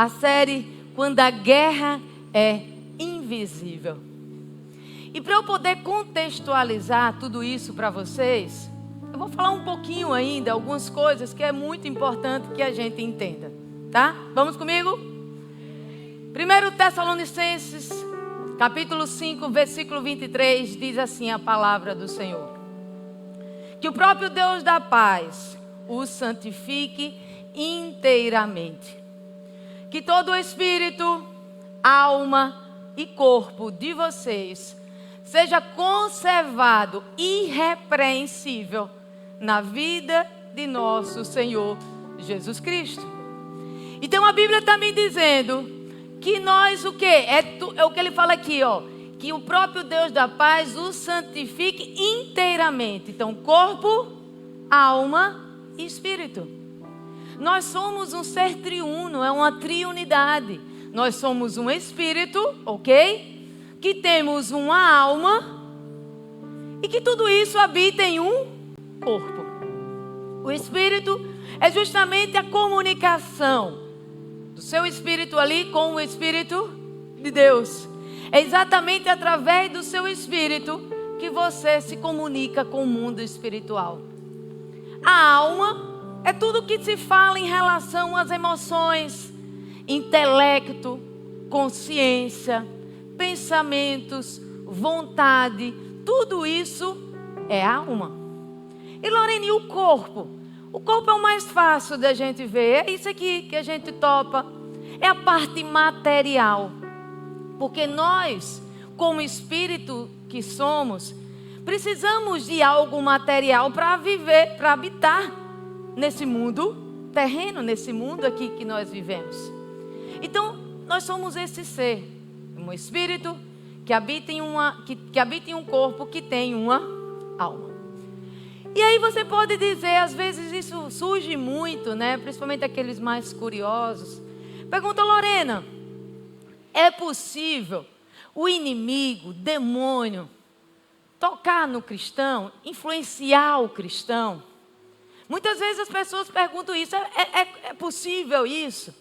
a série Quando a Guerra é Invisível. E para eu poder contextualizar tudo isso para vocês, eu vou falar um pouquinho ainda, algumas coisas que é muito importante que a gente entenda, tá? Vamos comigo? 1 Tessalonicenses, capítulo 5, versículo 23, diz assim a palavra do Senhor: que o próprio Deus da paz o santifique inteiramente. Que todo o espírito, alma e corpo de vocês seja conservado irrepreensível na vida de nosso Senhor Jesus Cristo. Então a Bíblia está me dizendo que nós o quê? É o que ele fala aqui, ó. Que o próprio Deus da paz o santifique inteiramente. Então corpo, alma e espírito. Nós somos um ser triuno, é uma triunidade. Nós somos um espírito, ok? Que temos uma alma e que tudo isso habita em um corpo. O espírito é justamente a comunicação do seu espírito ali com o espírito de Deus. É exatamente através do seu espírito que você se comunica com o mundo espiritual. A alma é tudo que se fala em relação às emoções, intelecto, consciência, pensamentos, vontade. Tudo isso é alma. E Lorene, e o corpo? O corpo é o mais fácil da gente ver. É isso aqui que a gente topa. É a parte material. Porque nós, como espírito que somos, precisamos de algo material para viver, para habitar nesse mundo terreno, nesse mundo aqui que nós vivemos. Então, nós somos esse ser, um espírito que habita em um corpo que tem uma alma. E aí você pode dizer, às vezes isso surge muito, né? Principalmente aqueles mais curiosos. Pergunta, Lorena, é possível o inimigo, o demônio, tocar no cristão, influenciar o cristão? Muitas vezes as pessoas perguntam isso, é possível isso?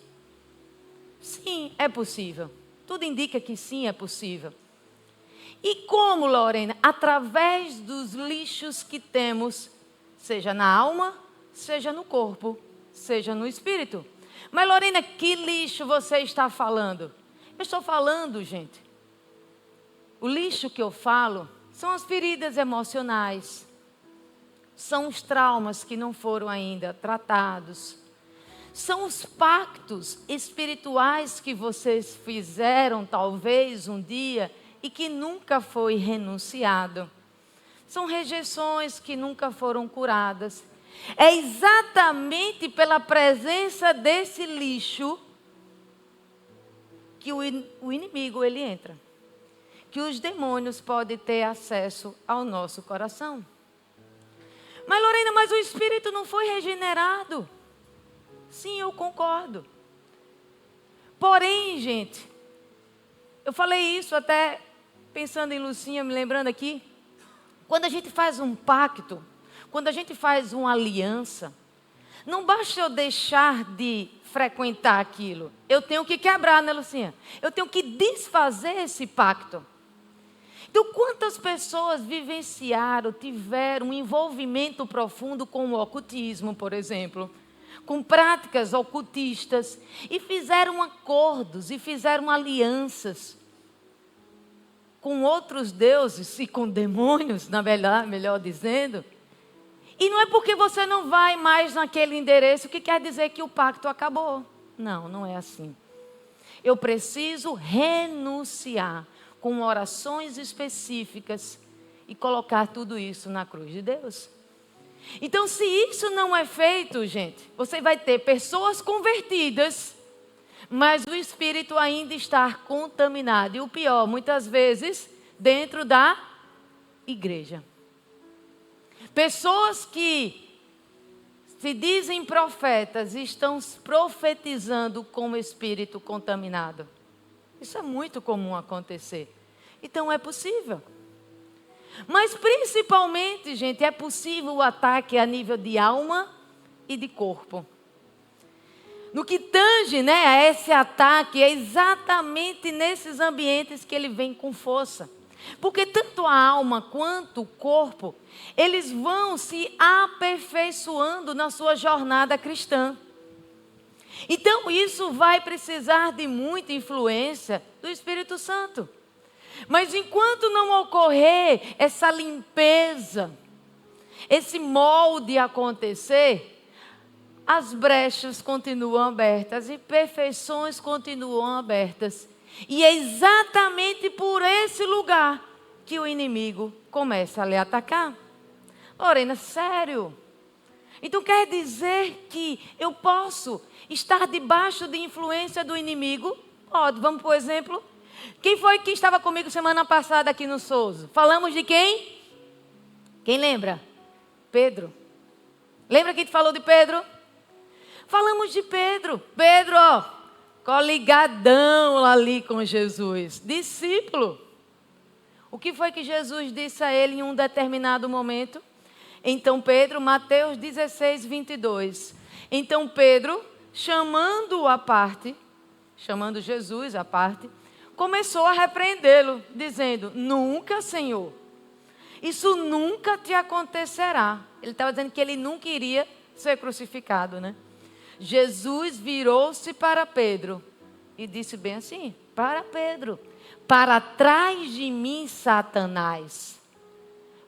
Sim, é possível. Tudo indica que sim, é possível. E como, Lorena? Através dos lixos que temos, seja na alma, seja no corpo, seja no espírito. Mas, Lorena, que lixo você está falando? Eu estou falando, gente, o lixo que eu falo são as feridas emocionais. São os traumas que não foram ainda tratados. São os pactos espirituais que vocês fizeram, talvez, um dia, e que nunca foi renunciado. São rejeições que nunca foram curadas. É exatamente pela presença desse lixo que o inimigo ele entra. Que os demônios podem ter acesso ao nosso coração. Mas Lorena, mas o espírito não foi regenerado. Sim, eu concordo. Porém, gente, eu falei isso até pensando em Lucinha, me lembrando aqui. Quando a gente faz um pacto, quando a gente faz uma aliança, não basta eu deixar de frequentar aquilo. Eu tenho que quebrar, né, Lucinha? Eu tenho que desfazer esse pacto. Então, quantas pessoas vivenciaram, tiveram um envolvimento profundo com o ocultismo, por exemplo, com práticas ocultistas, e fizeram acordos, e fizeram alianças com outros deuses e com demônios, na verdade, melhor dizendo. E não é porque você não vai mais naquele endereço que quer dizer que o pacto acabou. Não, não é assim. Eu preciso renunciar com orações específicas e colocar tudo isso na cruz de Deus. Então, se isso não é feito, gente, você vai ter pessoas convertidas, mas o espírito ainda está contaminado. E o pior, muitas vezes, dentro da igreja. Pessoas que se dizem profetas e estão profetizando com o espírito contaminado. Isso é muito comum acontecer. Então é possível. Mas principalmente, gente, é possível o ataque a nível de alma e de corpo. no que tange, né, a esse ataque, é exatamente nesses ambientes que ele vem com força. Porque tanto a alma quanto o corpo, eles vão se aperfeiçoando na sua jornada cristã. Então isso vai precisar de muita influência do Espírito Santo. Mas enquanto não ocorrer essa limpeza, esse molde acontecer, as brechas continuam abertas, as imperfeições continuam abertas. E é exatamente por esse lugar que o inimigo começa a lhe atacar. Lorena, sério? Então quer dizer que eu posso estar debaixo de influência do inimigo? Pode, vamos por exemplo. Quem foi que estava comigo semana passada aqui no Souza? Falamos de quem? Quem lembra? Pedro. Lembra que a gente falou de Pedro? Falamos de Pedro. Pedro, ó, coligadão ali com Jesus. Discípulo. O que foi que Jesus disse a ele em um determinado momento? Então Pedro, Mateus 16, 22. Então Pedro, chamando-o à parte, chamando Jesus à parte, começou a repreendê-lo, dizendo: nunca, Senhor, isso nunca te acontecerá. Ele estava dizendo que ele nunca iria ser crucificado, né? Jesus virou-se para Pedro e disse bem assim: para Pedro, para trás de mim, Satanás.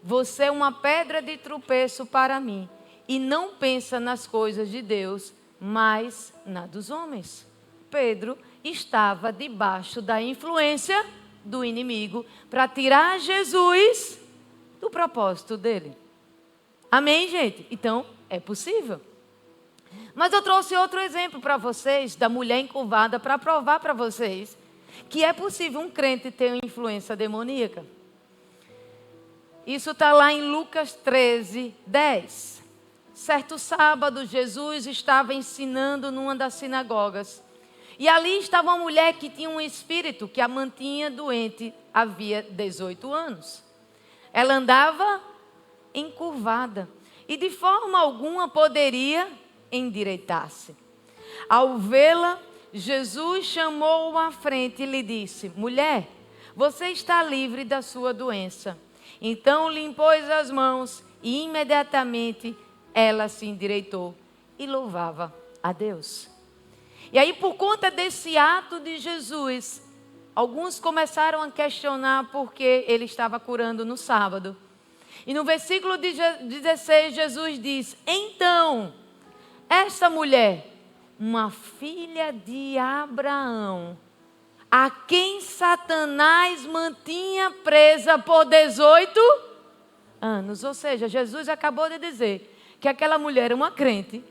Você é uma pedra de tropeço para mim e não pensa nas coisas de Deus, mas na dos homens. Pedro estava debaixo da influência do inimigo para tirar Jesus do propósito dele. Amém, gente? Então, é possível. Mas eu trouxe outro exemplo para vocês, da mulher encurvada, para provar para vocês que é possível um crente ter uma influência demoníaca. Isso está lá em Lucas 13, 10. Certo sábado, Jesus estava ensinando numa das sinagogas. E ali estava uma mulher que tinha um espírito que a mantinha doente havia 18 anos. Ela andava encurvada e de forma alguma poderia endireitar-se. Ao vê-la, Jesus chamou-a à frente e lhe disse: mulher, você está livre da sua doença. Então lhe impôs as mãos e imediatamente ela se endireitou e louvava a Deus. E aí, por conta desse ato de Jesus, alguns começaram a questionar porque ele estava curando no sábado. E no versículo 16, Jesus diz: então, essa mulher, uma filha de Abraão, a quem Satanás mantinha presa por 18 anos. Ou seja, Jesus acabou de dizer que aquela mulher era uma crente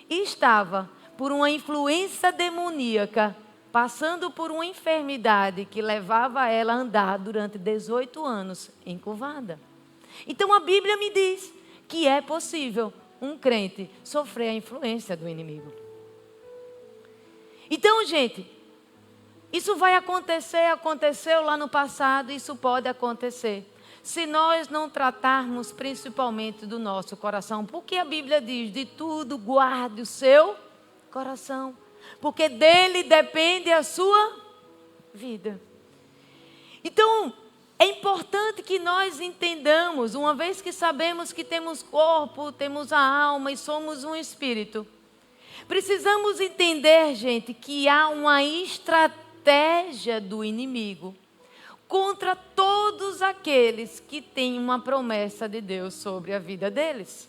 e estava por uma influência demoníaca, passando por uma enfermidade que levava ela a andar durante 18 anos encurvada. Então a Bíblia me diz que é possível um crente sofrer a influência do inimigo. Então, gente, isso vai acontecer, aconteceu lá no passado, isso pode acontecer. Se nós não tratarmos principalmente do nosso coração, porque a Bíblia diz: de tudo guarde o seu coração, porque dele depende a sua vida. Então, é importante que nós entendamos, uma vez que sabemos que temos corpo, temos a alma e somos um espírito, precisamos entender, gente, que há uma estratégia do inimigo contra todos aqueles que têm uma promessa de Deus sobre a vida deles.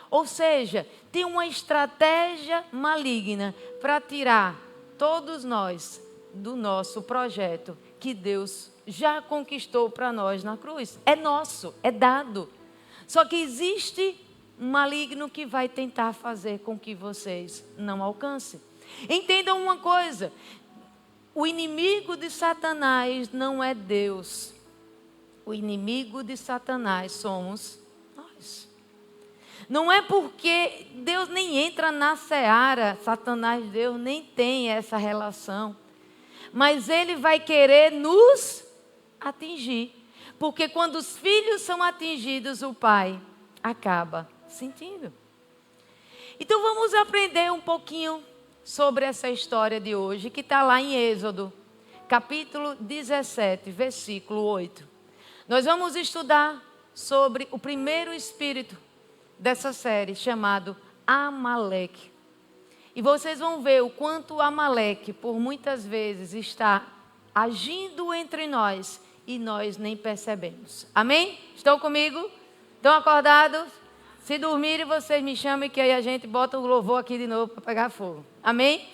Ou seja, tem uma estratégia maligna para tirar todos nós do nosso projeto que Deus já conquistou para nós na cruz. É nosso, é dado. Só que existe um maligno que vai tentar fazer com que vocês não alcancem. Entendam uma coisa: o inimigo de Satanás não é Deus. O inimigo de Satanás somos nós. Não é porque Deus nem entra na seara, Satanás, Deus nem tem essa relação. Mas ele vai querer nos atingir. Porque quando os filhos são atingidos, o pai acaba sentindo. Então vamos aprender um pouquinho sobre essa história de hoje, que está lá em Êxodo, capítulo 17, versículo 8. Nós vamos estudar sobre o primeiro espírito dessa série, chamado Amaleque. E vocês vão ver o quanto o Amaleque, por muitas vezes, está agindo entre nós e nós nem percebemos. Amém? Estão comigo? Estão acordados? Se dormirem, vocês me chamem que aí a gente bota o louvor aqui de novo para pegar fogo. Amém?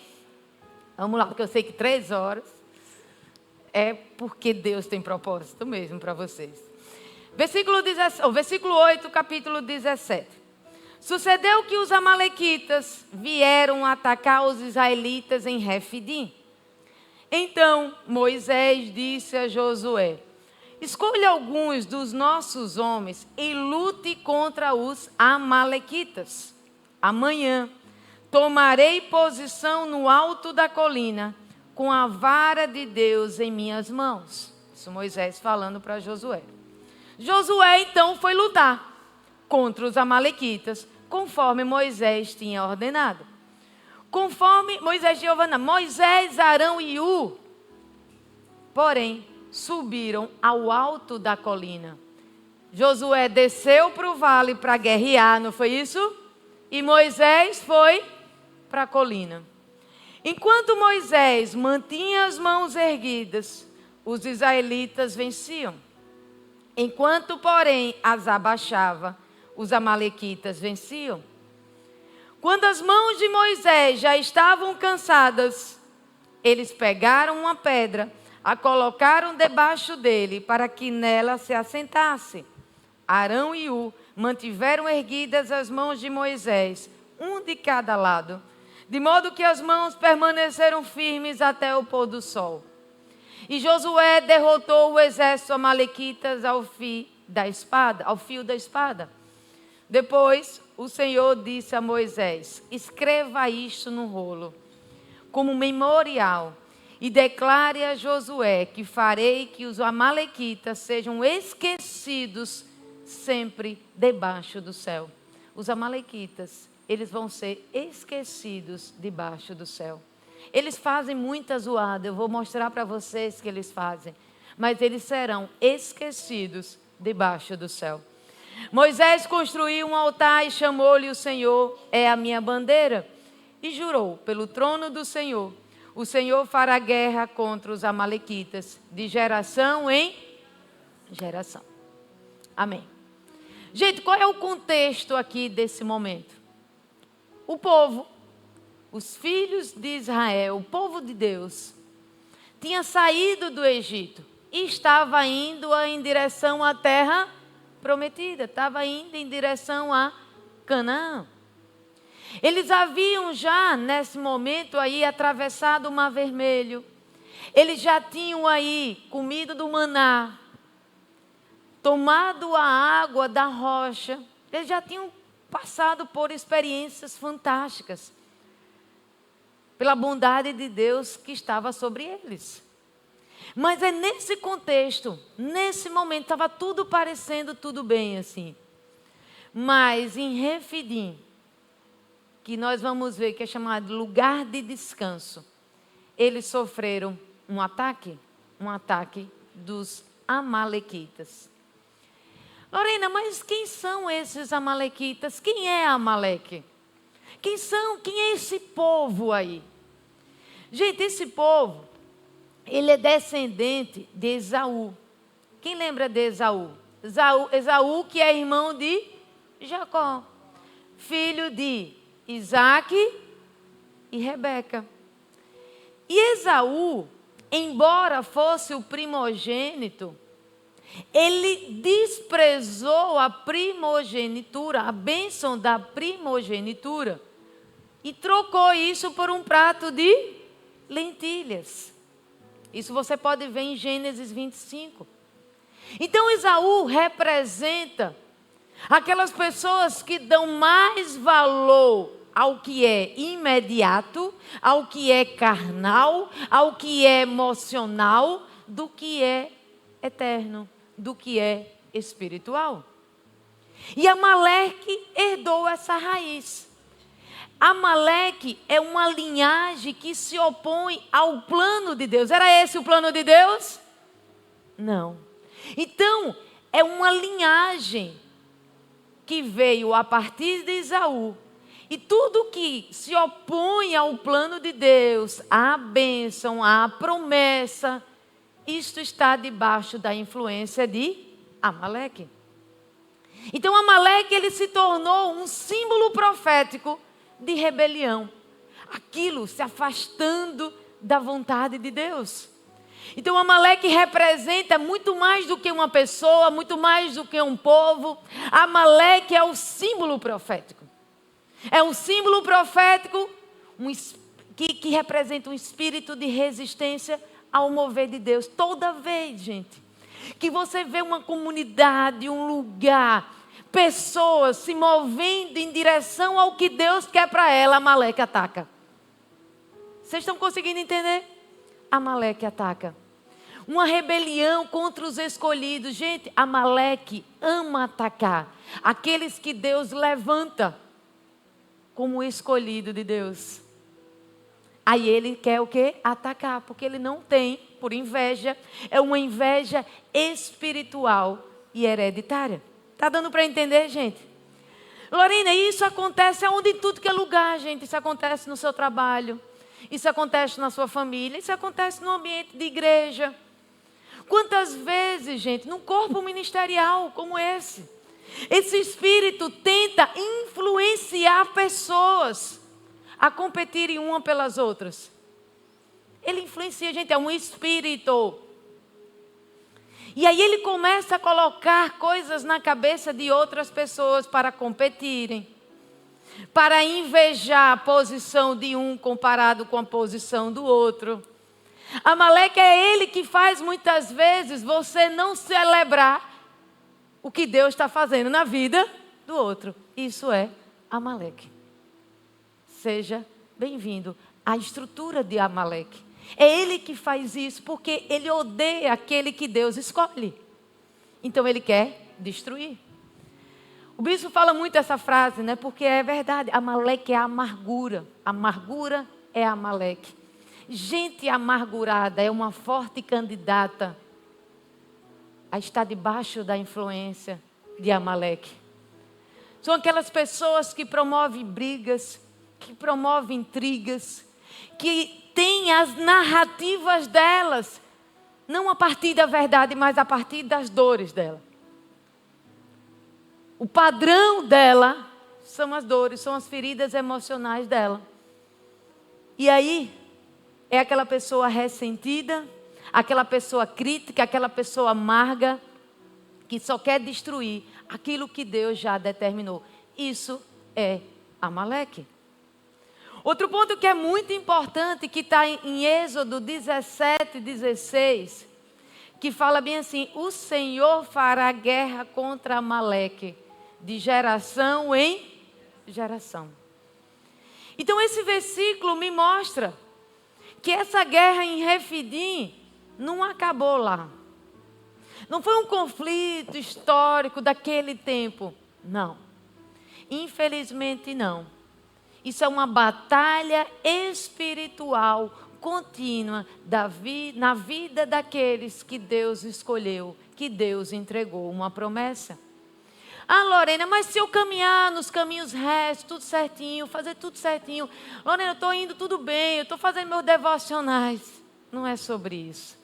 Vamos lá, porque eu sei que 3 horas é porque Deus tem propósito mesmo para vocês. Versículo 8, capítulo 17. Sucedeu que os amalequitas vieram atacar os israelitas em Refidim. Então Moisés disse a Josué: escolha alguns dos nossos homens e lute contra os amalequitas. Amanhã tomarei posição no alto da colina, com a vara de Deus em minhas mãos. Isso Moisés falando para Josué. Josué então foi lutar contra os amalequitas, conforme Moisés tinha ordenado. Conforme Moisés tinha ordenado, Moisés, Arão e Ur, porém, subiram ao alto da colina. Josué desceu para o vale para guerrear, não foi isso? E Moisés foi para a colina. Enquanto Moisés mantinha as mãos erguidas, os israelitas venciam. Enquanto, porém, as abaixava, os amalequitas venciam. Quando as mãos de Moisés já estavam cansadas, eles pegaram uma pedra, a colocaram debaixo dele, para que nela se assentasse. Arão e Ur mantiveram erguidas as mãos de Moisés, um de cada lado, de modo que as mãos permaneceram firmes até o pôr do sol. E Josué derrotou o exército amalequitas ao fio da espada. Depois, o Senhor disse a Moisés: escreva isto no rolo, como memorial, e declare a Josué que farei que os amalequitas sejam esquecidos sempre debaixo do céu. Os amalequitas, eles vão ser esquecidos debaixo do céu. Eles fazem muita zoada, eu vou mostrar para vocês que eles fazem, mas eles serão esquecidos debaixo do céu. Moisés construiu um altar e chamou-lhe: o Senhor é a minha bandeira. E jurou pelo trono do Senhor: o Senhor fará guerra contra os amalequitas, de geração em geração. Amém. Gente, qual é o contexto aqui desse momento? O povo, os filhos de Israel, o povo de Deus, tinha saído do Egito e estava indo em direção à terra prometida, estava indo em direção a Canaã. Eles haviam já, nesse momento aí, atravessado o Mar Vermelho. Eles já tinham aí comido do maná, tomado a água da rocha. Eles já tinham passado por experiências fantásticas, pela bondade de Deus que estava sobre eles. Mas é nesse contexto, nesse momento, estava tudo parecendo tudo bem assim. Mas em Refidim, que nós vamos ver que é chamado lugar de descanso, eles sofreram um ataque dos amalequitas. Lorena, mas quem são esses amalequitas? Quem é Amaleque? Quem é esse povo aí? Gente, esse povo, ele é descendente de Esaú. Quem lembra de Esaú? Esaú, que é irmão de Jacó, filho de Isaac e Rebeca. E Esaú, embora fosse o primogênito, ele desprezou a primogenitura, a bênção da primogenitura, e trocou isso por um prato de lentilhas. Isso você pode ver em Gênesis 25. Então Esaú representa aquelas pessoas que dão mais valor ao que é imediato, ao que é carnal, ao que é emocional, do que é eterno, do que é espiritual. E Amaleque herdou essa raiz. Amaleque é uma linhagem que se opõe ao plano de Deus. Era esse o plano de Deus? Não. Então, é uma linhagem que veio a partir de Esaú. E tudo que se opõe ao plano de Deus, à bênção, à promessa, isto está debaixo da influência de Amaleque. Então Amaleque, ele se tornou um símbolo profético de rebelião. Aquilo se afastando da vontade de Deus. Então Amaleque representa muito mais do que uma pessoa, muito mais do que um povo. Amaleque é o símbolo profético. É um símbolo profético que representa um espírito de resistência ao mover de Deus. Toda vez, gente, que você vê uma comunidade, um lugar, pessoas se movendo em direção ao que Deus quer para ela, Amaleque ataca. Vocês estão conseguindo entender? Amaleque ataca. Uma rebelião contra os escolhidos. Gente, Amaleque ama atacar aqueles que Deus levanta como escolhido de Deus. Aí ele quer o quê? Atacar, porque ele não tem, por inveja. É uma inveja espiritual e hereditária. Está dando para entender, gente? Lorena, isso acontece aonde, em tudo que é lugar, gente. Isso acontece no seu trabalho. Isso acontece na sua família. Isso acontece no ambiente de igreja. Quantas vezes, gente, num corpo ministerial como esse espírito tenta influenciar pessoas a competirem uma pelas outras. Ele influencia, gente, é um espírito. E aí ele começa a colocar coisas na cabeça de outras pessoas para competirem, para invejar a posição de um comparado com a posição do outro. Amaleque é ele que faz muitas vezes você não celebrar o que Deus está fazendo na vida do outro. Isso é Amaleque. Seja bem-vindo à estrutura de Amaleque. É ele que faz isso porque ele odeia aquele que Deus escolhe. Então ele quer destruir. O bispo fala muito essa frase, né? Porque é verdade. Amaleque é a amargura. Amargura é Amaleque. Gente amargurada é uma forte candidata a estar debaixo da influência de Amaleque. São aquelas pessoas que promovem brigas, que promovem intrigas, que têm as narrativas delas, não a partir da verdade, mas a partir das dores dela. O padrão dela são as dores, são as feridas emocionais dela. E aí, é aquela pessoa ressentida, aquela pessoa crítica, aquela pessoa amarga, que só quer destruir aquilo que Deus já determinou. Isso é Amaleque. Outro ponto que é muito importante, que está em Êxodo 17:16, que fala bem assim: o Senhor fará guerra contra Amaleque, de geração em geração. Então esse versículo me mostra que essa guerra em Refidim não acabou lá. Não foi um conflito histórico daquele tempo. Não. Infelizmente não. Isso é uma batalha espiritual contínua na vida daqueles que Deus escolheu, que Deus entregou uma promessa. Ah, Lorena, mas se eu caminhar nos caminhos retos, tudo certinho, fazer tudo certinho. Lorena, eu estou indo tudo bem, eu estou fazendo meus devocionais. Não é sobre isso.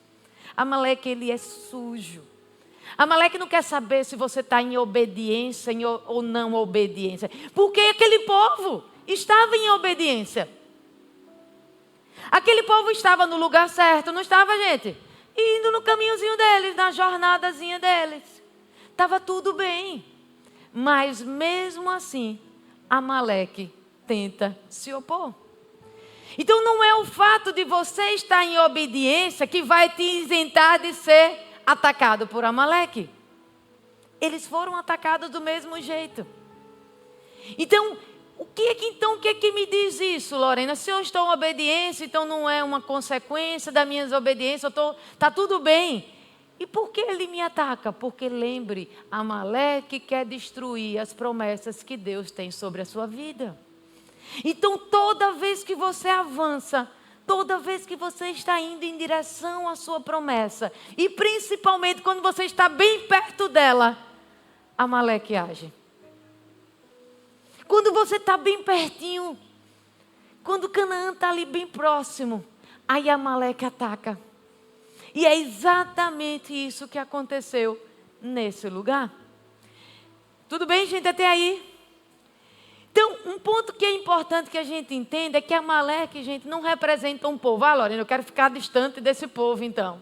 Amaleque, ele é sujo. Amaleque não quer saber se você está em obediência ou não obediência. Porque aquele povo estava em obediência. Aquele povo estava no lugar certo, não estava, gente? Indo no caminhozinho deles, na jornadazinha deles. Estava tudo bem. Mas mesmo assim, Amaleque tenta se opor. Então não é o fato de você estar em obediência que vai te isentar de ser atacado por Amaleque. Eles foram atacados do mesmo jeito. Então, o que é que me diz isso, Lorena? Se eu estou em obediência, então não é uma consequência da minha desobediência, está tudo bem. E por que ele me ataca? Porque lembre, Amaleque quer destruir as promessas que Deus tem sobre a sua vida. Então, toda vez que você avança, toda vez que você está indo em direção à sua promessa, e principalmente quando você está bem perto dela, Amaleque age. Quando você está bem pertinho, quando Canaã está ali bem próximo, aí Amaleque ataca. E é exatamente isso que aconteceu nesse lugar. Tudo bem, gente, até aí? Então, um ponto que é importante que a gente entenda é que Amaleque, gente, não representa um povo. Ah, Lorena, eu quero ficar distante desse povo, então.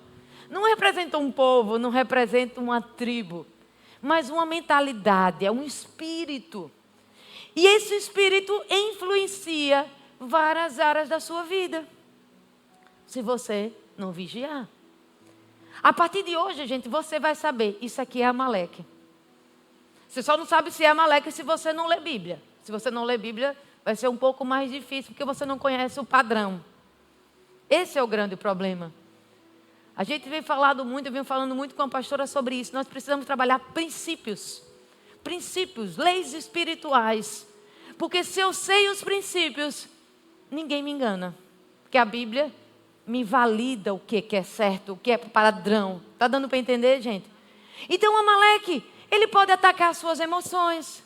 Não representa um povo, não representa uma tribo, mas uma mentalidade, é um espírito. E esse espírito influencia várias áreas da sua vida, se você não vigiar. A partir de hoje, gente, você vai saber, isso aqui é Amaleque. Você só não sabe se é Amaleque se você não lê Bíblia. Se você não lê Bíblia, vai ser um pouco mais difícil, porque você não conhece o padrão. Esse é o grande problema. A gente vem falando muito com a pastora sobre isso. Nós precisamos trabalhar princípios, leis espirituais. Porque se eu sei os princípios, ninguém me engana. Porque a Bíblia me valida o que é certo, o que é padrão. Está dando para entender, gente? Então, Amaleque, ele pode atacar suas emoções,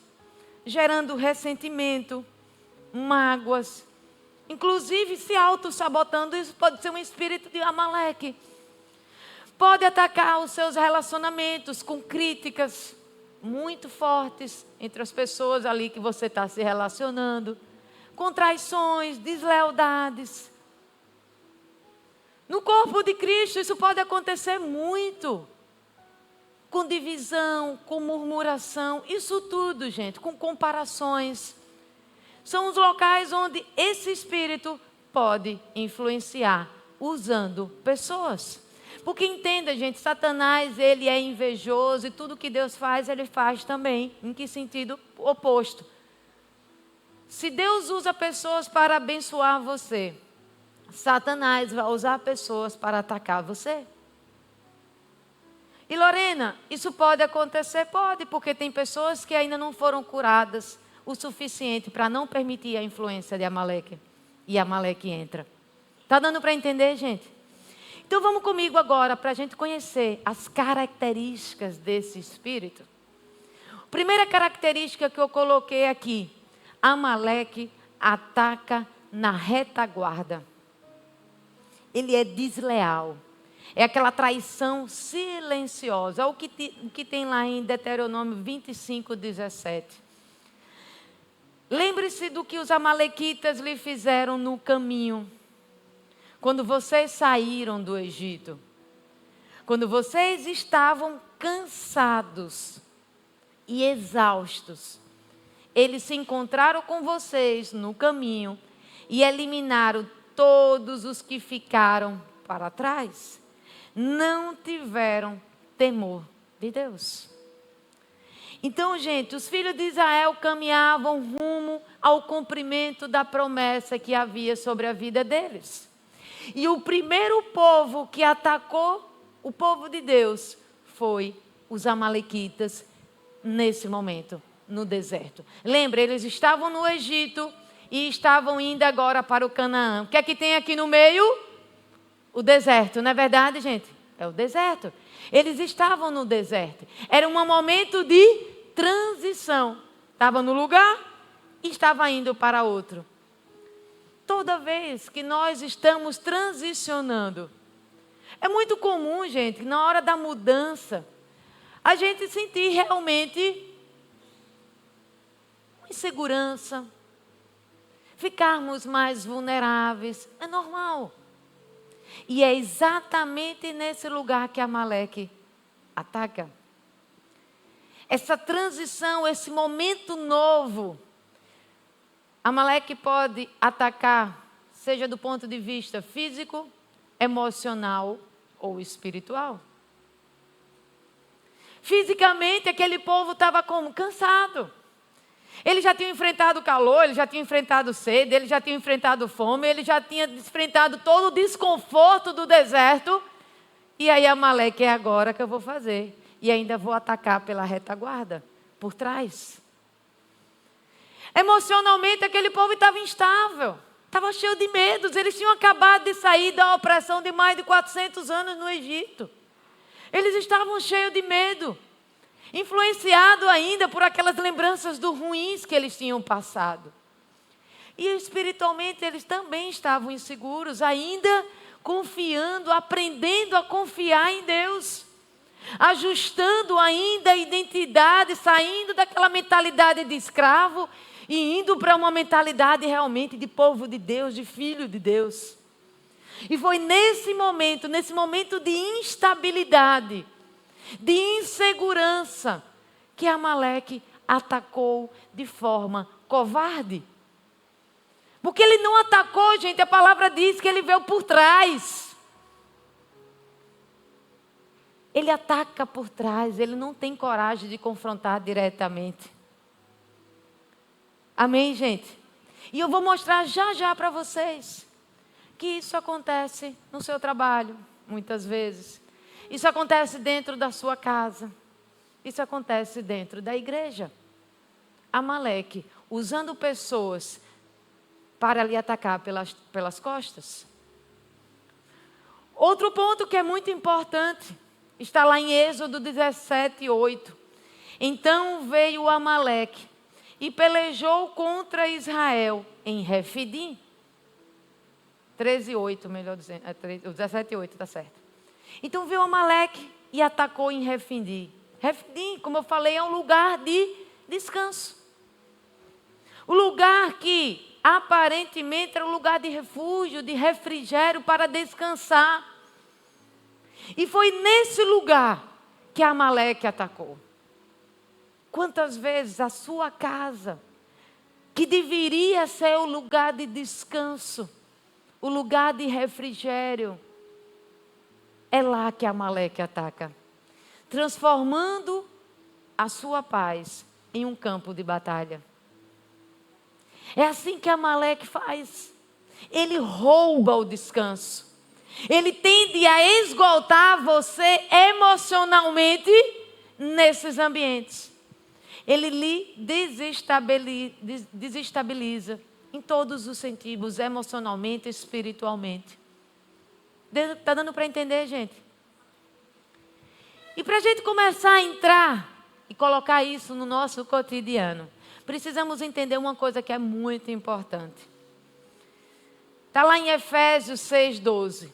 gerando ressentimento, mágoas, inclusive se auto-sabotando. Isso pode ser um espírito de Amaleque. Pode atacar os seus relacionamentos com críticas muito fortes entre as pessoas ali que você está se relacionando, com traições, deslealdades. No corpo de Cristo isso pode acontecer muito. Com divisão, com murmuração, isso tudo, gente, com comparações. São os locais onde esse espírito pode influenciar, usando pessoas. Porque entenda, gente, Satanás, ele é invejoso e tudo que Deus faz, ele faz também. Em que sentido? Oposto. Se Deus usa pessoas para abençoar você, Satanás vai usar pessoas para atacar você. E Lorena, isso pode acontecer? Pode, porque tem pessoas que ainda não foram curadas o suficiente para não permitir a influência de Amaleque. E Amaleque entra. Está dando para entender, gente? Então vamos comigo agora para a gente conhecer as características desse espírito. Primeira característica que eu coloquei aqui. Amaleque ataca na retaguarda. Ele é desleal. É aquela traição silenciosa. O que tem lá em Deuteronômio 25, 17. Lembre-se do que os amalequitas lhe fizeram no caminho. Quando vocês saíram do Egito. Quando vocês estavam cansados e exaustos. Eles se encontraram com vocês no caminho e eliminaram todos os que ficaram para trás. Não tiveram temor de Deus. Então, gente, os filhos de Israel caminhavam rumo ao cumprimento da promessa que havia sobre a vida deles. E o primeiro povo que atacou o povo de Deus foi os amalequitas nesse momento, no deserto. Lembra, eles estavam no Egito e estavam indo agora para o Canaã. O que é que tem aqui no meio? O deserto, não é verdade, gente? É o deserto. Eles estavam no deserto. Era um momento de transição. Estava no lugar e estava indo para outro. Toda vez que nós estamos transicionando, é muito comum, gente, na hora da mudança, a gente sentir realmente insegurança, ficarmos mais vulneráveis. É normal. E é exatamente nesse lugar que Amaleque ataca. Essa transição, esse momento novo, Amaleque pode atacar, seja do ponto de vista físico, emocional ou espiritual. Fisicamente, aquele povo estava como? Cansado. Eles já tinham enfrentado calor, eles já tinham enfrentado sede, eles já tinham enfrentado fome, eles já tinham enfrentado todo o desconforto do deserto. E aí Amaleque, é agora que eu vou fazer. E ainda vou atacar pela retaguarda, por trás. Emocionalmente, aquele povo estava instável. Estava cheio de medos. Eles tinham acabado de sair da opressão de mais de 400 anos no Egito. Eles estavam cheios de medo. Influenciados ainda por aquelas lembranças do ruins que eles tinham passado. E espiritualmente eles também estavam inseguros, ainda confiando, aprendendo a confiar em Deus. Ajustando ainda a identidade, saindo daquela mentalidade de escravo e indo para uma mentalidade realmente de povo de Deus, de filho de Deus. E foi nesse momento de instabilidade, de insegurança, que Amaleque atacou de forma covarde. Porque ele não atacou, gente, a palavra diz que ele veio por trás. Ele ataca por trás, ele não tem coragem de confrontar diretamente. Amém, gente? E eu vou mostrar já para vocês que isso acontece no seu trabalho, muitas vezes. Isso acontece dentro da sua casa. Isso acontece dentro da igreja. Amaleque, usando pessoas para lhe atacar pelas costas. Outro ponto que é muito importante, está lá em Êxodo 17:8. Então veio Amaleque e pelejou contra Israel em Refidim. 13:8, melhor dizendo. 17:8, está certo. Então veio Amaleque e atacou em Refidim. Refidim, como eu falei, é um lugar de descanso. O lugar que aparentemente era um lugar de refúgio, de refrigério para descansar. E foi nesse lugar que Amaleque atacou. Quantas vezes a sua casa, que deveria ser o lugar de descanso, o lugar de refrigério, é lá que Amaleque ataca, transformando a sua paz em um campo de batalha. É assim que Amaleque faz. Ele rouba o descanso. Ele tende a esgotar você emocionalmente nesses ambientes. Ele lhe desestabiliza em todos os sentidos, emocionalmente, espiritualmente. Está dando para entender, gente? E para a gente começar a entrar e colocar isso no nosso cotidiano, precisamos entender uma coisa que é muito importante. Está lá em Efésios 6:12.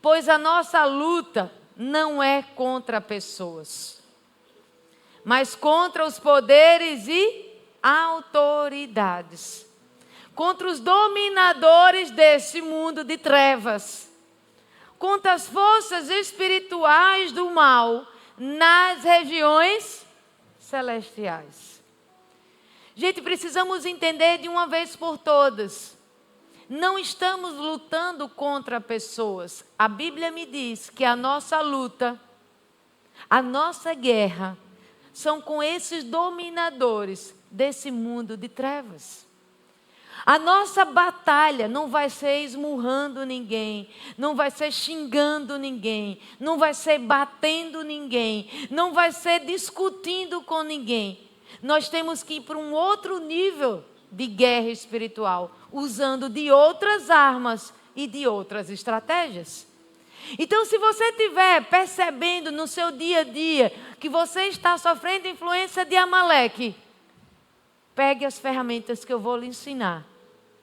Pois a nossa luta não é contra pessoas, mas contra os poderes e autoridades, contra os dominadores desse mundo de trevas, contra as forças espirituais do mal nas regiões celestiais. Gente, precisamos entender de uma vez por todas. Não estamos lutando contra pessoas. A Bíblia me diz que a nossa luta, a nossa guerra, são com esses dominadores desse mundo de trevas. A nossa batalha não vai ser esmurrando ninguém, não vai ser xingando ninguém, não vai ser batendo ninguém, não vai ser discutindo com ninguém. Nós temos que ir para um outro nível de guerra espiritual, usando de outras armas e de outras estratégias. Então, se você estiver percebendo no seu dia a dia que você está sofrendo influência de Amaleque, pegue as ferramentas que eu vou lhe ensinar.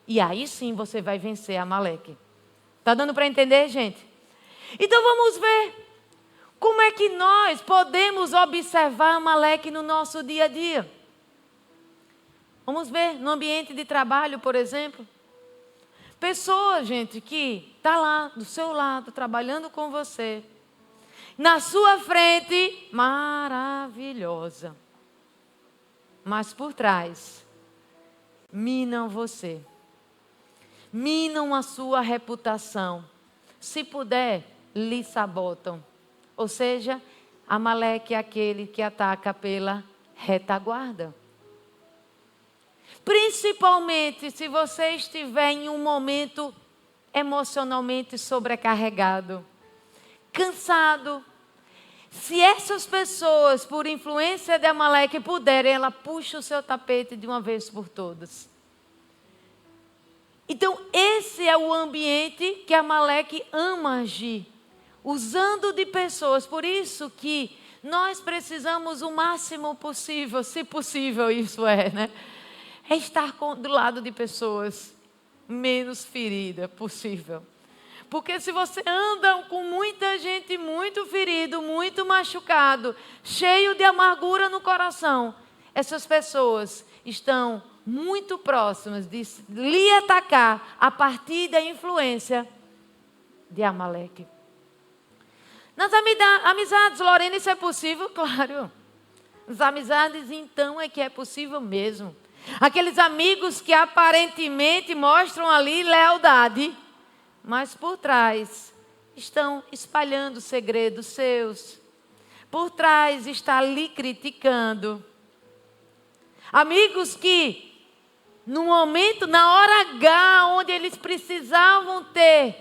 E aí sim você vai vencer Amaleque. Está dando para entender, gente? Então vamos ver como é que nós podemos observar Amaleque no nosso dia a dia. Vamos ver no ambiente de trabalho, por exemplo. Pessoa, gente, que está lá do seu lado, trabalhando com você. Na sua frente, maravilhosa. Mas por trás, minam você. Minam a sua reputação. Se puder, lhe sabotam. Ou seja, Amaleque é aquele que ataca pela retaguarda. Principalmente se você estiver em um momento emocionalmente sobrecarregado, cansado, Se essas pessoas, por influência de Amaleque, puderem, ela puxa o seu tapete de uma vez por todas. Então, esse é o ambiente que Amaleque ama agir, usando de pessoas. Por isso que nós precisamos o máximo possível, se possível isso né? É estar do lado de pessoas menos feridas possível. Porque se você anda com muita gente muito ferido, muito machucado, cheio de amargura no coração, essas pessoas estão muito próximas de lhe atacar a partir da influência de Amaleque. Nas amizades, Lorena, isso é possível? Claro. Nas amizades, então, é que é possível mesmo. Aqueles amigos que aparentemente mostram ali lealdade, mas por trás estão espalhando segredos seus. Por trás está lhe criticando. Amigos que, no momento, na hora H, onde eles precisavam ter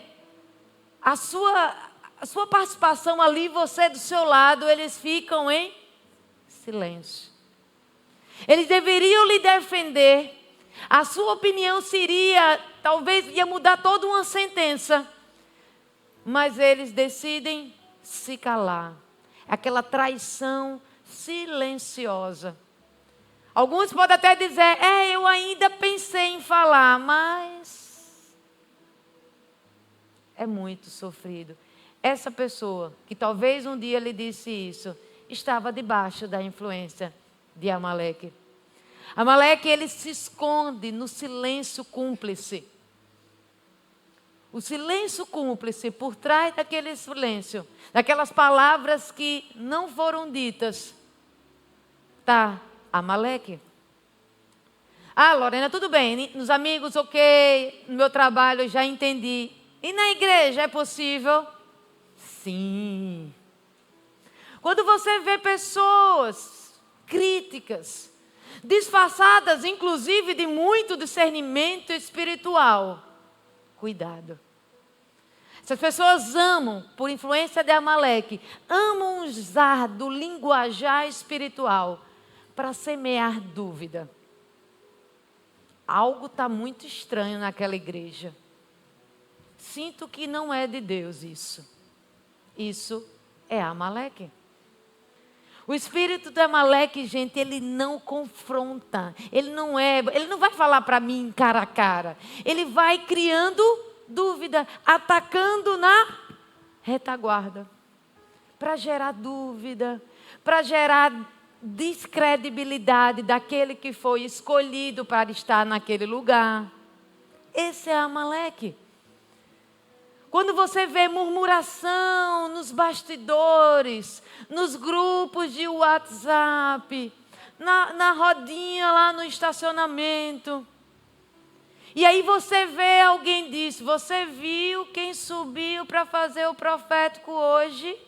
a sua participação ali, você do seu lado, eles ficam em silêncio. Eles deveriam lhe defender. A sua opinião seria, talvez ia mudar toda uma sentença. Mas eles decidem se calar. Aquela traição silenciosa. Alguns podem até dizer, eu ainda pensei em falar, mas é muito sofrido. Essa pessoa, que talvez um dia lhe disse isso, estava debaixo da influência de Amaleque. Amaleque, ele se esconde no silêncio cúmplice. O silêncio cúmplice, por trás daquele silêncio, daquelas palavras que não foram ditas, está Amaleque. Lorena, tudo bem, nos amigos, ok, no meu trabalho, já entendi. E na igreja é possível? Sim. Quando você vê pessoas críticas, disfarçadas, inclusive, de muito discernimento espiritual, cuidado. Essas pessoas amam, por influência de Amaleque, amam usar do linguajar espiritual para semear dúvida. Algo está muito estranho naquela igreja. Sinto que não é de Deus isso. Isso é Amaleque. O espírito de Amaleque, gente, ele não confronta. Ele não vai falar para mim cara a cara. Ele vai criando dúvida, atacando na retaguarda. Para gerar dúvida, para gerar descredibilidade daquele que foi escolhido para estar naquele lugar. Esse é Amaleque. Quando você vê murmuração nos bastidores, nos grupos de WhatsApp, na rodinha lá no estacionamento. E aí você vê alguém diz, você viu quem subiu para fazer o profético hoje?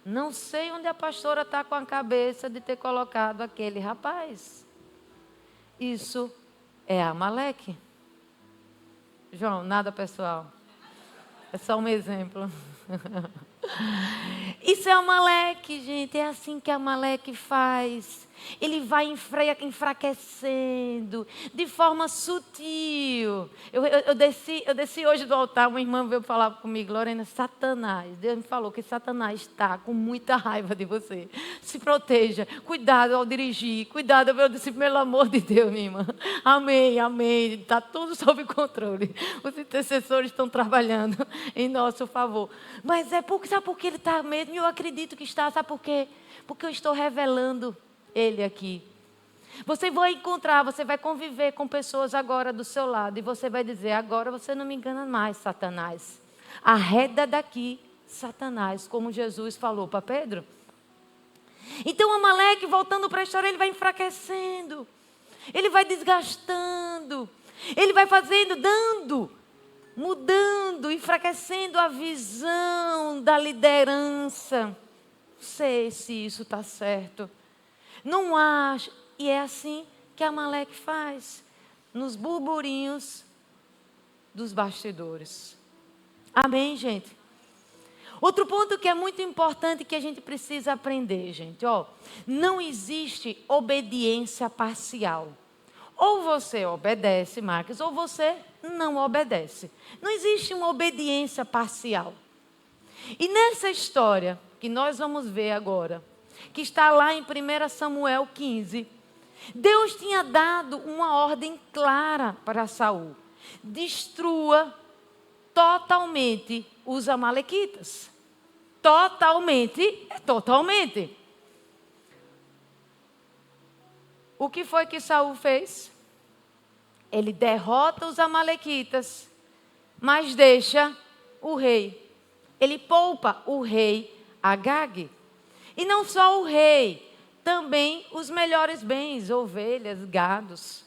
Não sei onde a pastora está com a cabeça de ter colocado aquele rapaz. Isso é Amaleque. João, nada pessoal. É só um exemplo. Isso é Amaleque, gente. É assim que Amaleque faz. Ele vai enfraquecendo de forma sutil. Eu desci hoje do altar, uma irmã veio falar comigo, Lorena, Satanás. Deus me falou que Satanás está com muita raiva de você. Se proteja, cuidado ao dirigir, cuidado. Eu disse, pelo amor de Deus, minha irmã. Amém, amém. Está tudo sob controle. Os intercessores estão trabalhando em nosso favor. Mas sabe por que ele está mesmo? Eu acredito que está. Sabe por quê? Porque eu estou revelando ele aqui. Você vai encontrar, você vai conviver com pessoas agora do seu lado. E você vai dizer, agora você não me engana mais, Satanás. Arreda daqui, Satanás. Como Jesus falou para Pedro. Então Amaleque, voltando para a história, ele vai enfraquecendo. Ele vai desgastando. Ele vai fazendo, mudando, enfraquecendo a visão da liderança. Não sei se isso está certo. Não acho. E é assim que Amaleque faz. Nos burburinhos dos bastidores. Amém, gente? Outro ponto que é muito importante que a gente precisa aprender, gente, não existe obediência parcial. Ou você obedece, Marcos, ou você não obedece. Não existe uma obediência parcial. E nessa história que nós vamos ver agora, que está lá em 1 Samuel 15, Deus tinha dado uma ordem clara para Saul: destrua totalmente os amalequitas. Totalmente, totalmente. O que foi que Saul fez? Ele derrota os amalequitas, mas deixa o rei. Ele poupa o rei Agag. E não só o rei, também os melhores bens, ovelhas, gados.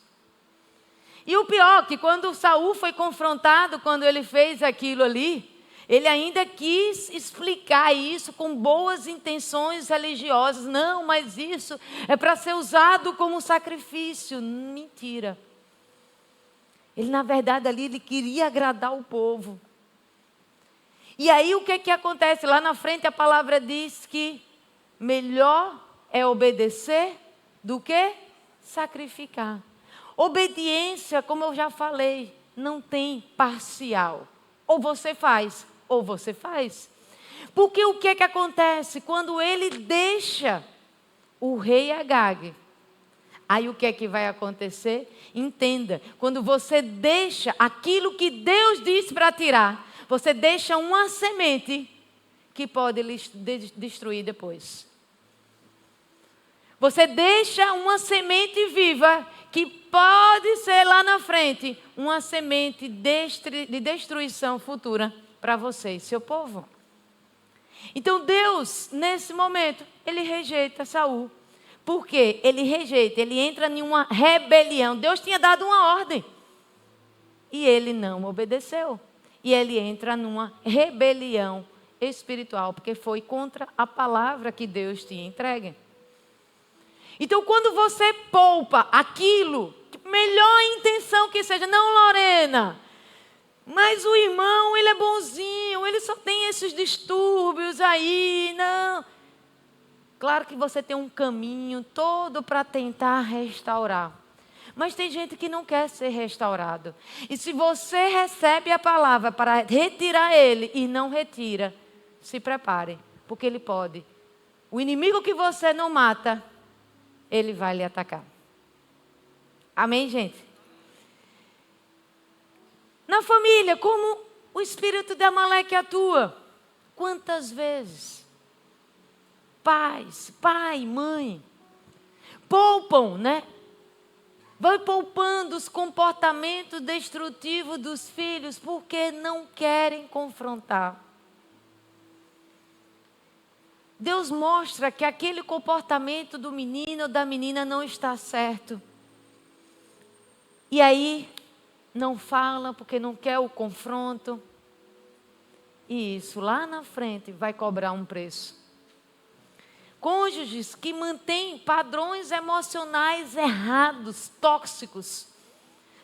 E o pior, que quando Saul foi confrontado, quando ele fez aquilo ali, ele ainda quis explicar isso com boas intenções religiosas. Não, mas isso é para ser usado como sacrifício. Mentira. Ele, na verdade, ali, ele queria agradar o povo. E aí, o que acontece? Lá na frente, a palavra diz que melhor é obedecer do que sacrificar. Obediência, como eu já falei, não tem parcial. Ou você faz, ou você faz. Porque o que acontece? Quando ele deixa o rei Agag, aí o que vai acontecer? Entenda, quando você deixa aquilo que Deus disse para tirar, você deixa uma semente que pode destruir depois. Você deixa uma semente viva que pode ser lá na frente uma semente de destruição futura para você e seu povo. Então Deus, nesse momento, ele rejeita Saul. Por quê? Ele rejeita, ele entra em uma rebelião. Deus tinha dado uma ordem e ele não obedeceu. E ele entra numa rebelião espiritual, porque foi contra a palavra que Deus tinha entregue. Então, quando você poupa aquilo, melhor intenção que seja, não, Lorena, mas o irmão, ele é bonzinho, ele só tem esses distúrbios aí, não. Claro que você tem um caminho todo para tentar restaurar. Mas tem gente que não quer ser restaurado. E se você recebe a palavra para retirar ele e não retira, se prepare, porque ele pode. O inimigo que você não mata, ele vai lhe atacar. Amém, gente? Na família, como o espírito de Amaleque atua? Quantas vezes? Pais, pai, mãe, poupam, né? Vai poupando os comportamentos destrutivos dos filhos porque não querem confrontar. Deus mostra que aquele comportamento do menino ou da menina não está certo. E aí, não fala porque não quer o confronto. E isso lá na frente vai cobrar um preço. Cônjuges que mantêm padrões emocionais errados, tóxicos,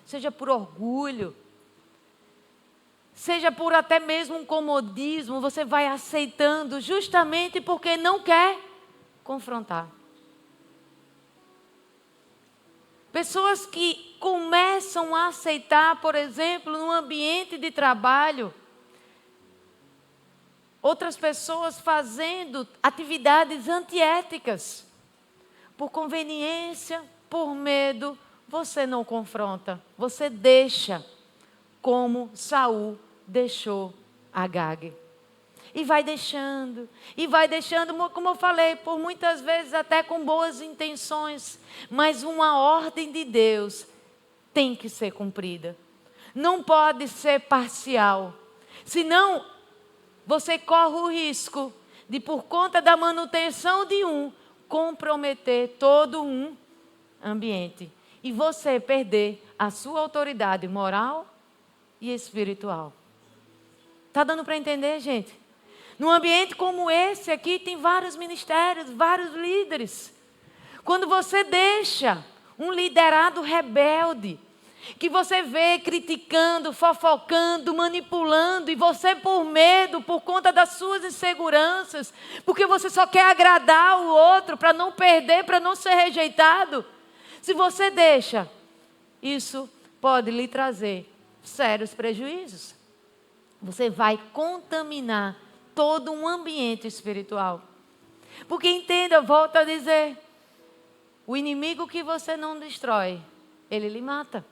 seja por orgulho, seja por até mesmo um comodismo, você vai aceitando justamente porque não quer confrontar. Pessoas que começam a aceitar, por exemplo, no ambiente de trabalho, outras pessoas fazendo atividades antiéticas. Por conveniência, por medo, você não confronta. Você deixa como Saul deixou Agag. E vai deixando, como eu falei, por muitas vezes até com boas intenções. Mas uma ordem de Deus tem que ser cumprida. Não pode ser parcial. Senão, você corre o risco de, por conta da manutenção de um, comprometer todo um ambiente. E você perder a sua autoridade moral e espiritual. Está dando para entender, gente? Num ambiente como esse aqui, tem vários ministérios, vários líderes. Quando você deixa um liderado rebelde, que você vê criticando, fofocando, manipulando, e você por medo, por conta das suas inseguranças, porque você só quer agradar o outro para não perder, para não ser rejeitado. Se você deixa, isso pode lhe trazer sérios prejuízos. Você vai contaminar todo um ambiente espiritual. Porque entenda, eu volto a dizer, o inimigo que você não destrói, ele lhe mata.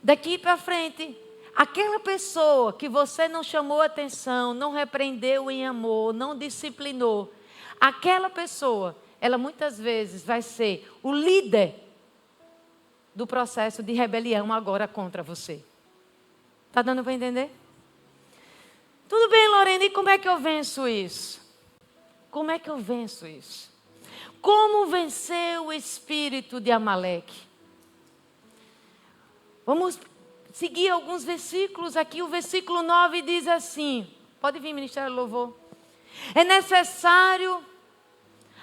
Daqui para frente, aquela pessoa que você não chamou atenção, não repreendeu em amor, não disciplinou, aquela pessoa, ela muitas vezes vai ser o líder do processo de rebelião agora contra você. Está dando para entender? Tudo bem, Lorena, e como é que eu venço isso? Como é que eu venço isso? Como vencer o espírito de Amaleque? Vamos seguir alguns versículos aqui. O versículo 9 diz assim, pode vir, Ministério do Louvor. É necessário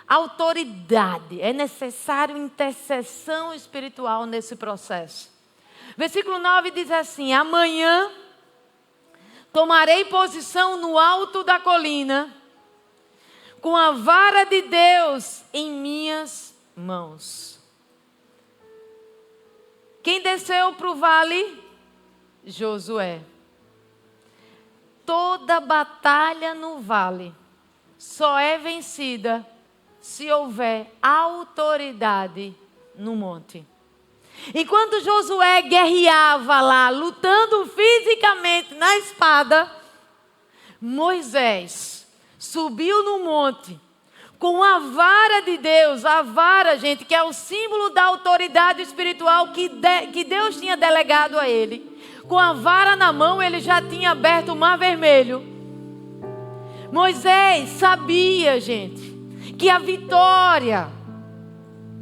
autoridade, é necessário intercessão espiritual nesse processo. Versículo 9 diz assim: amanhã tomarei posição no alto da colina, com a vara de Deus em minhas mãos. Quem desceu para o vale? Josué. Toda batalha no vale só é vencida se houver autoridade no monte. Enquanto Josué guerreava lá, lutando fisicamente na espada, Moisés subiu no monte com a vara de Deus. A vara, gente, que é o símbolo da autoridade espiritual que Deus tinha delegado a ele. Com a vara na mão, ele já tinha aberto o Mar Vermelho. Moisés sabia, gente, que a vitória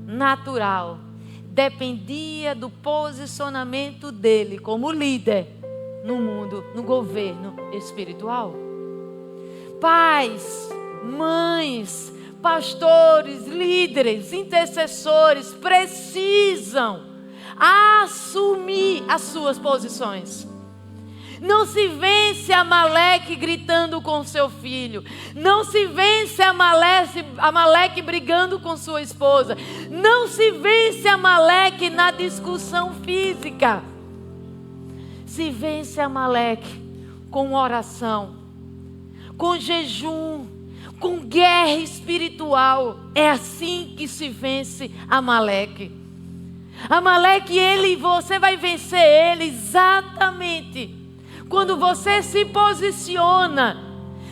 natural dependia do posicionamento dele como líder no mundo, no governo espiritual. Pais, mães, pastores, líderes, intercessores precisam assumir as suas posições. Não se vence Amaleque gritando com seu filho. Não se vence Amaleque brigando com sua esposa. Não se vence Amaleque na discussão física. Se vence Amaleque com oração, com jejum, com guerra espiritual. É assim que se vence Amaleque. Amaleque, você vai vencer ele exatamente quando você se posiciona,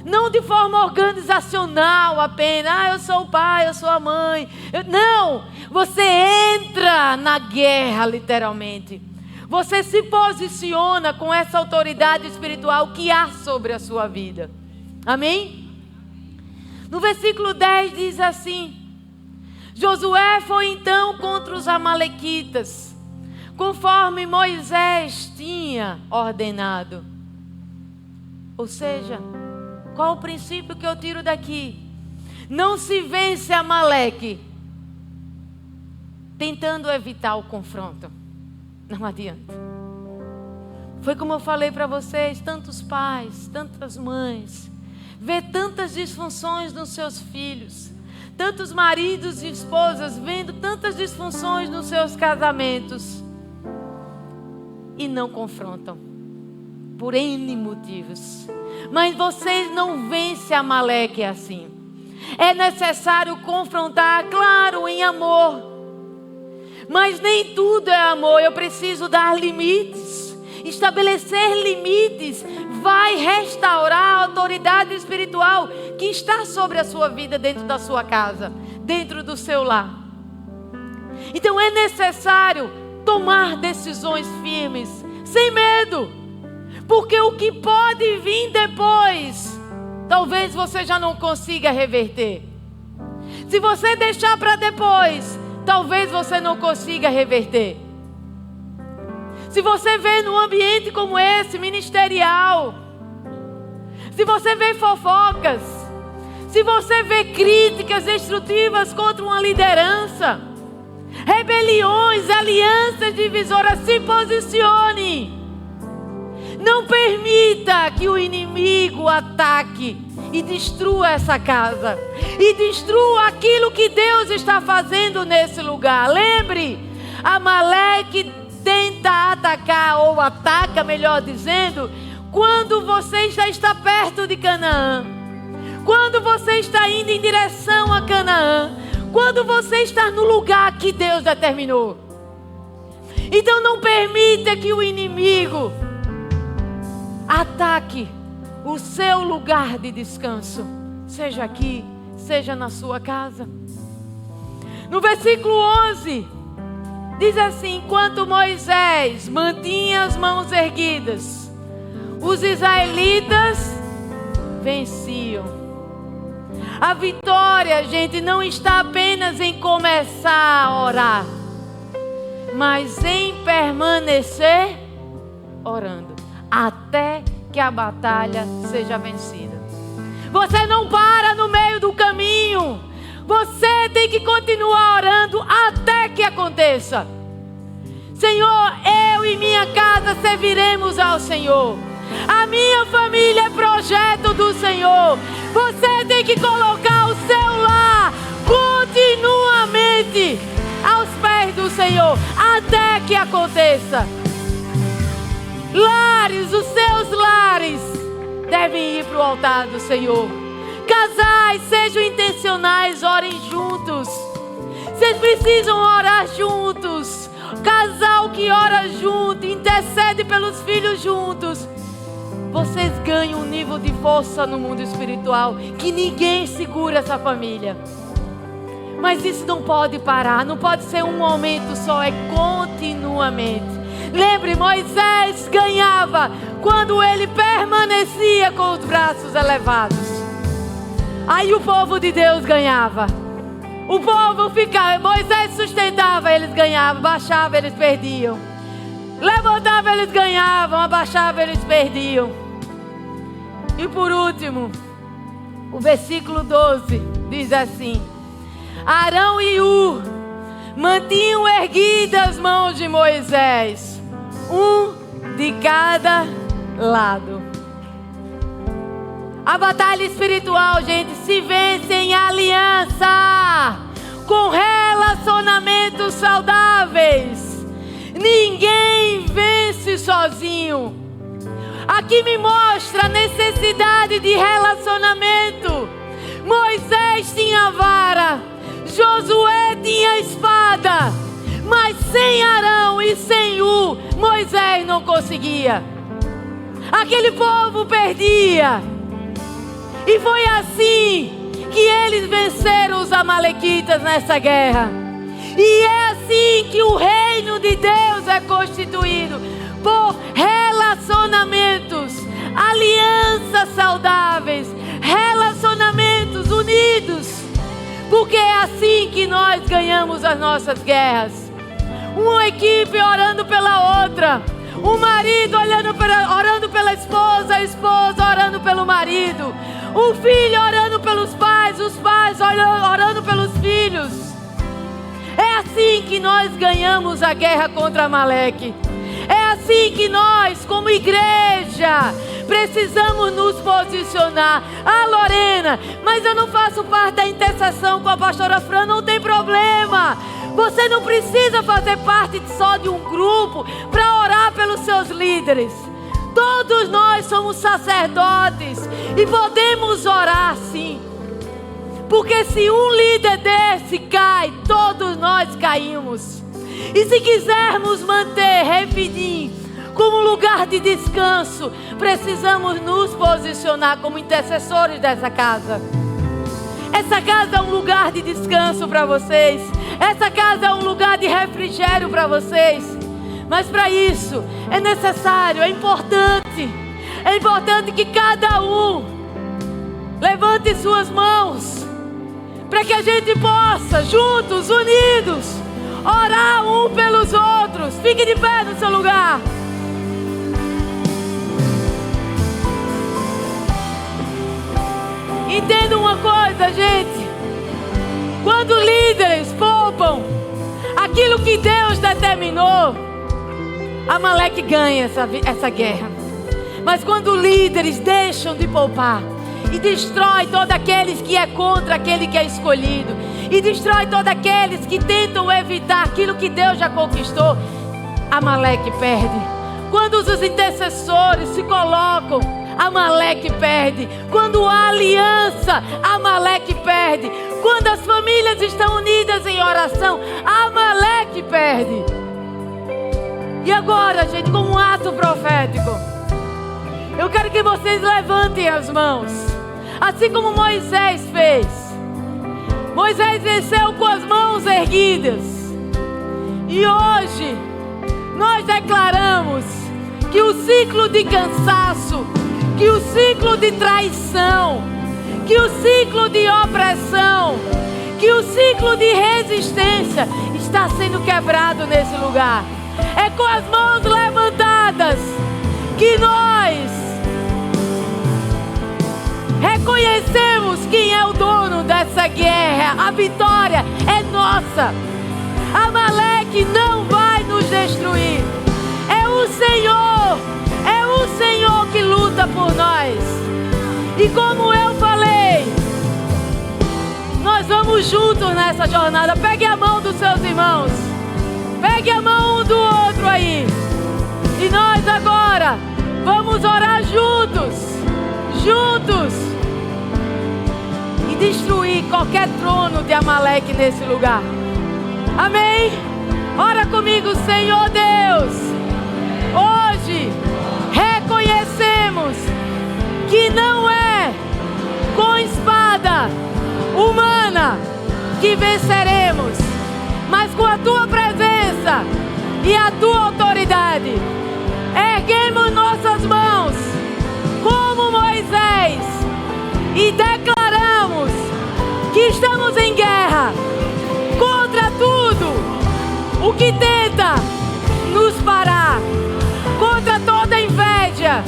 não de forma organizacional apenas, eu sou o pai, eu sou a mãe. Não, você entra na guerra literalmente. Você se posiciona com essa autoridade espiritual que há sobre a sua vida. Amém? No versículo 10 diz assim: Josué foi então contra os amalequitas, conforme Moisés tinha ordenado. Ou seja, qual o princípio que eu tiro daqui? Não se vence Amaleque tentando evitar o confronto. Não adianta. Foi como eu falei para vocês, tantos pais, tantas mães, vê tantas disfunções nos seus filhos, tantos maridos e esposas vendo tantas disfunções nos seus casamentos e não confrontam. Por N motivos. Mas vocês não vencem Amaleque assim. É necessário confrontar, claro, em amor. Mas nem tudo é amor. Eu preciso dar limites. Estabelecer limites vai restaurar a autoridade espiritual que está sobre a sua vida, dentro da sua casa, dentro do seu lar. Então é necessário tomar decisões firmes, sem medo. Porque o que pode vir depois, talvez você já não consiga reverter. Se você deixar para depois, talvez você não consiga reverter. Se você vê num ambiente como esse, ministerial, se você vê fofocas, se você vê críticas destrutivas contra uma liderança, rebeliões, alianças divisoras. Se posicione. Não permita que o inimigo ataque e destrua essa casa. E destrua aquilo que Deus está fazendo nesse lugar. Lembre, Amaleque tenta atacar, ou ataca, melhor dizendo, quando você já está perto de Canaã. Quando você está indo em direção a Canaã. Quando você está no lugar que Deus determinou. Então não permita que o inimigo ataque o seu lugar de descanso. Seja aqui, seja na sua casa. No versículo 11, diz assim: enquanto Moisés mantinha as mãos erguidas, os israelitas venciam. A vitória, gente, não está apenas em começar a orar, mas em permanecer orando, até que a batalha seja vencida. Você não para no meio do caminho. Você tem que continuar orando até que aconteça. Senhor, eu e minha casa serviremos ao Senhor. A minha família é projeto do Senhor. Você tem que colocar o seu lar continuamente aos pés do Senhor, até que aconteça. Lares, os seus lares devem ir para o altar do Senhor. Casais, sejam intencionais, orem juntos. Vocês precisam orar juntos. Casal que ora junto, intercede pelos filhos juntos. Vocês ganham um nível de força no mundo espiritual que ninguém segura essa família. Mas isso não pode parar, não pode ser um momento só, é continuamente. Lembre, Moisés ganhava quando ele permanecia com os braços elevados. Aí o povo de Deus ganhava. O povo ficava, Moisés sustentava, eles ganhavam, baixava, eles perdiam. Levantava, eles ganhavam, abaixava, eles perdiam. E por último, o versículo 12 diz assim: Arão e Hur mantinham erguidas as mãos de Moisés, um de cada lado. A batalha espiritual, gente, se vence em aliança, com relacionamentos saudáveis. Ninguém vence sozinho. Aqui me mostra a necessidade de relacionamento. Moisés tinha a vara, Josué tinha a espada, mas sem Arão e sem Hur, Moisés não conseguia. Aquele povo perdia. E foi assim que eles venceram os amalequitas nessa guerra. E é assim que o reino de Deus é constituído, por relacionamentos, alianças saudáveis, relacionamentos unidos. Porque é assim que nós ganhamos as nossas guerras. Uma equipe orando pela outra. O marido orando pela esposa, a esposa orando pelo marido. O filho orando pelos pais, os pais orando pelos filhos. É assim que nós ganhamos a guerra contra Amaleque. É assim que nós, como igreja, precisamos nos posicionar. Ah, Lorena, mas eu não faço parte da intercessão com a pastora Fran. Não tem problema. Você não precisa fazer parte só de um grupo para orar pelos seus líderes. Todos nós somos sacerdotes e podemos orar sim. Porque se um líder desse cai, todos nós caímos. E se quisermos manter Refidim como lugar de descanso, precisamos nos posicionar como intercessores dessa casa. Essa casa é um lugar de descanso para vocês. Essa casa é um lugar de refrigério para vocês. Mas para isso é necessário, é importante que cada um levante suas mãos, para que a gente possa, juntos, unidos, orar um pelos outros. Fique de pé no seu lugar. Entenda uma coisa, gente. Quando líderes poupam a aquilo que Deus determinou, Amaleque ganha essa guerra. Mas quando líderes deixam de poupar e destrói todos aqueles que é contra aquele que é escolhido, e destrói todos aqueles que tentam evitar aquilo que Deus já conquistou, Amaleque perde. Quando os intercessores se colocam, Amaleque perde. Quando há aliança, Amaleque perde. Quando as famílias estão unidas em oração, Amaleque perde. E agora, gente, como um ato profético, eu quero que vocês levantem as mãos, assim como Moisés fez. Moisés venceu com as mãos erguidas. E hoje nós declaramos que o ciclo de cansaço, que o ciclo de traição, que o ciclo de opressão, que o ciclo de resistência está sendo quebrado nesse lugar. É com as mãos levantadas que nós reconhecemos quem é o dono dessa guerra. A vitória é nossa. Amaleque não vai nos destruir. É o Senhor que luta por nós. E como eu falei, nós vamos juntos nessa jornada. Pegue a mão dos seus irmãos, pegue a mão um do outro aí, e nós agora vamos orar juntos e destruir qualquer trono de Amaleque nesse lugar. Amém? Ora comigo. Senhor Deus, hoje reconhecemos que não é com espada humana que venceremos, mas com a Tua presença e a Tua autoridade. Erguemos nossas mãos como Moisés e declaramos que estamos em guerra contra tudo o que tenta nos parar, contra toda inveja,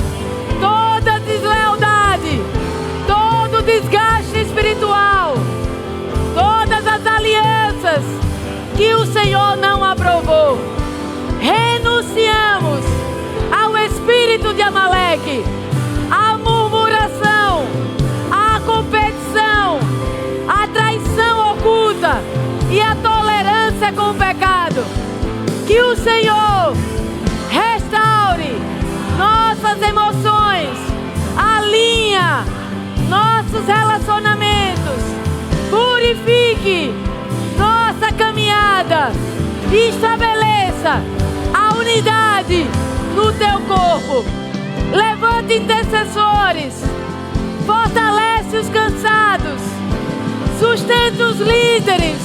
toda deslealdade, todo desgaste espiritual, todas as alianças que o Senhor não aprovou. Renunciamos ao espírito de Amaleque, à murmuração, à competição, à traição oculta e à tolerância com o pecado. Que o Senhor restaure nossas emoções, alinha nossos relacionamentos, purifique nossa caminhada e estabeleça a unidade no Teu corpo. Levante intercessores, fortalece os cansados, sustenta os líderes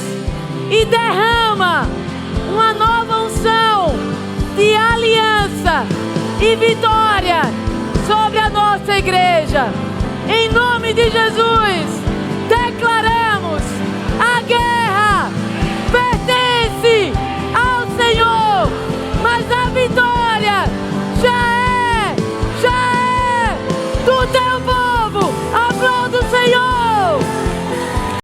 e derrama uma nova unção de aliança e vitória sobre a nossa igreja. Em nome de Jesus.